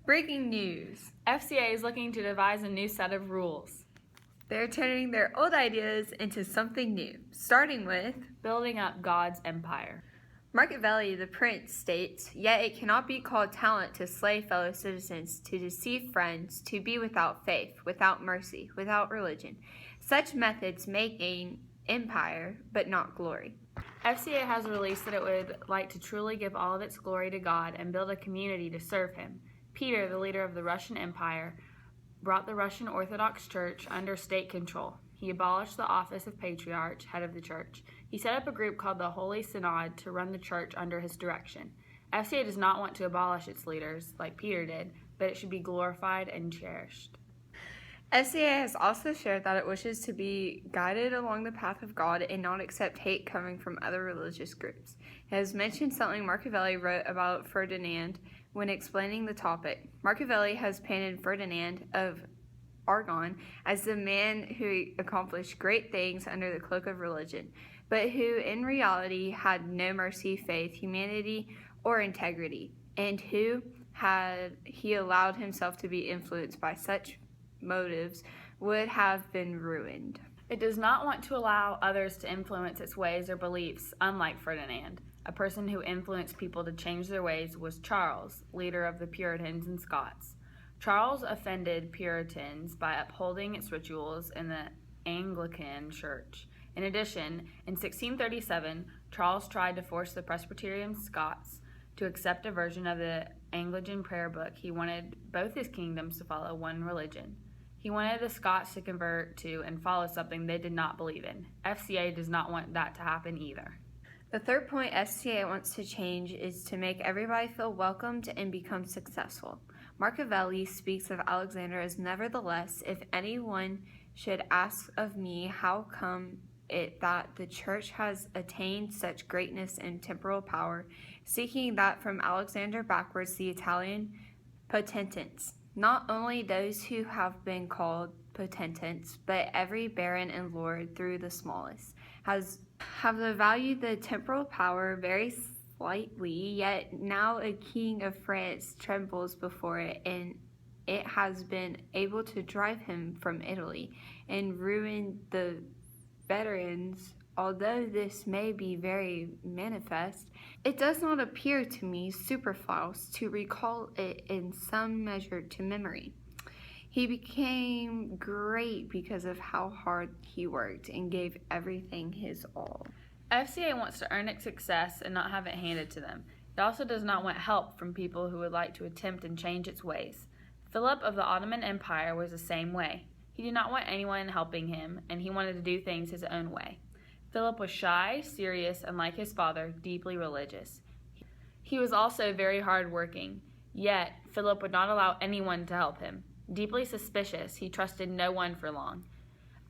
Breaking news. FCA is looking to devise a new set of rules. They're turning their old ideas into something new, starting with building up God's empire. Machiavelli, the prince, states, "Yet it cannot be called talent to slay fellow citizens, to deceive friends, to be without faith, without mercy, without religion. Such methods make gain empire, but not glory." FCA has released that it would like to truly give all of its glory to God and build a community to serve Him. Peter, the leader of the Russian Empire, brought the Russian Orthodox Church under state control. He abolished the office of patriarch, head of the church. He set up a group called the Holy Synod to run the church under his direction. FCA does not want to abolish its leaders, like Peter did, but it should be glorified and cherished. FCA has also shared that it wishes to be guided along the path of God and not accept hate coming from other religious groups. It has mentioned something Machiavelli wrote about Ferdinand when explaining the topic. Machiavelli has painted Ferdinand of Aragon as the man who accomplished great things under the cloak of religion, but who in reality had no mercy, faith, humanity, or integrity, and who, had he allowed himself to be influenced by such motives, would have been ruined. It does not want to allow others to influence its ways or beliefs, unlike Ferdinand. A person who influenced people to change their ways was Charles, leader of the Puritans and Scots. Charles offended Puritans by upholding its rituals in the Anglican Church. In addition, in 1637, Charles tried to force the Presbyterian Scots to accept a version of the Anglican prayer book. He wanted both his kingdoms to follow one religion. He wanted the Scots to convert to and follow something they did not believe in. FCA does not want that to happen either. The third point FCA wants to change is to make everybody feel welcomed and become successful. Machiavelli speaks of Alexander as, "Nevertheless, if anyone should ask of me how come it that the church has attained such greatness and temporal power, seeking that from Alexander backwards the Italian potentates, not only those who have been called potentates, but every baron and lord through the smallest, have valued the temporal power very slightly, yet now a king of France trembles before it, and it has been able to drive him from Italy and ruin the veterans. Although this may be very manifest, it does not appear to me superfluous to recall it in some measure to memory. He became great because of how hard he worked and gave everything his all." FCA wants to earn its success and not have it handed to them. It also does not want help from people who would like to attempt and change its ways. Philip of the Ottoman Empire was the same way. He did not want anyone helping him, and he wanted to do things his own way. Philip was shy, serious, and like his father, deeply religious. He was also very hard-working, yet Philip would not allow anyone to help him. Deeply suspicious, he trusted no one for long.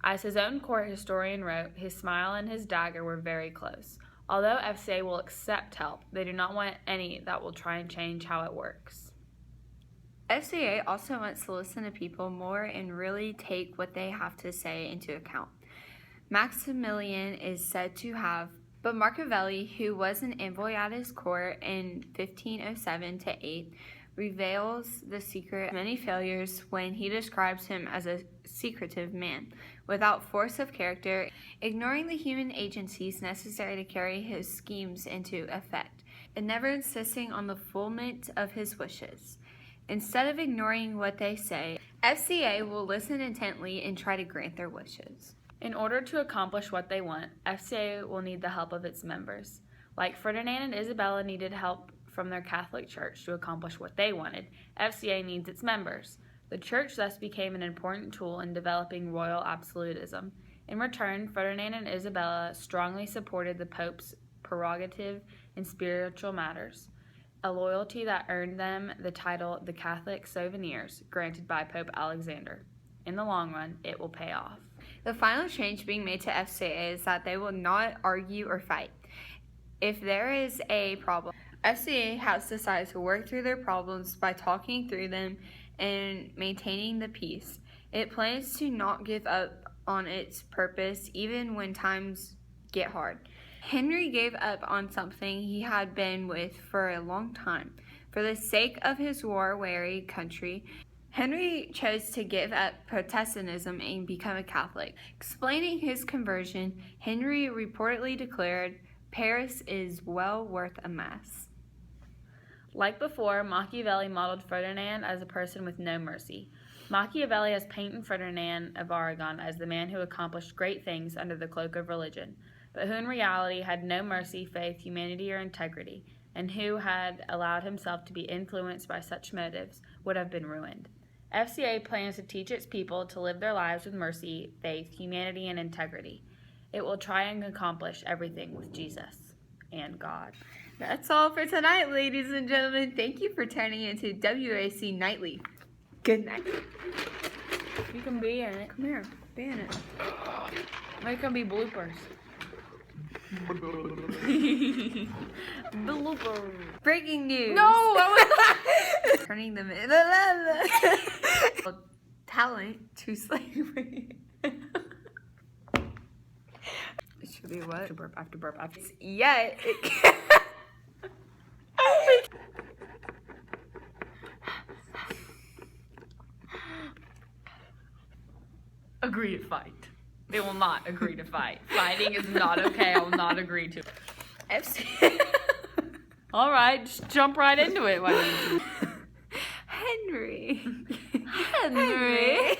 As his own court historian wrote, his smile and his dagger were very close. Although FCA will accept help, they do not want any that will try and change how it works. FCA also wants to listen to people more and really take what they have to say into account. Maximilian is said to have, but Machiavelli, who was an envoy at his court in 1507-8, reveals the secret of many failures when he describes him as a secretive man, without force of character, ignoring the human agencies necessary to carry his schemes into effect, and never insisting on the fulfillment of his wishes. Instead of ignoring what they say, FCA will listen intently and try to grant their wishes. In order to accomplish what they want, FCA will need the help of its members. Like Ferdinand and Isabella needed help from their Catholic Church to accomplish what they wanted, FCA needs its members. The Church thus became an important tool in developing royal absolutism. In return, Ferdinand and Isabella strongly supported the Pope's prerogative in spiritual matters, a loyalty that earned them the title the Catholic Souvenirs, granted by Pope Alexander. In the long run, it will pay off. The final change being made to FCA is that they will not argue or fight. If there is a problem, FCA has decided to work through their problems by talking through them and maintaining the peace. It plans to not give up on its purpose even when times get hard. Henry gave up on something he had been with for a long time. For the sake of his war-weary country, Henry chose to give up Protestantism and become a Catholic. Explaining his conversion, Henry reportedly declared, "Paris is well worth a mass." Like before, Machiavelli modeled Ferdinand as a person with no mercy. Machiavelli has painted Ferdinand of Aragon as the man who accomplished great things under the cloak of religion, but who in reality had no mercy, faith, humanity, or integrity, and who had allowed himself to be influenced by such motives would have been ruined. FCA plans to teach its people to live their lives with mercy, faith, humanity, and integrity. It will try and accomplish everything with Jesus and God. That's all for tonight, ladies and gentlemen. Thank you for tuning into WAC Nightly. Good night. You can be in it. Come here. Be in it. It can be bloopers. Bloopers. Breaking news. No! Turning them in. Talent to slavery. It should be what? After burp. Yet it can't. Agree to fight. They will not agree to fight. Fighting is not okay. I will not agree to. FCA. All right, just jump right into it. Why don't you? Henry. Henry.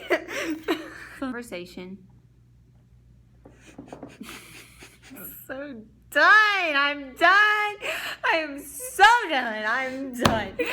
Conversation. So done. I'm done. I am so done. I'm done.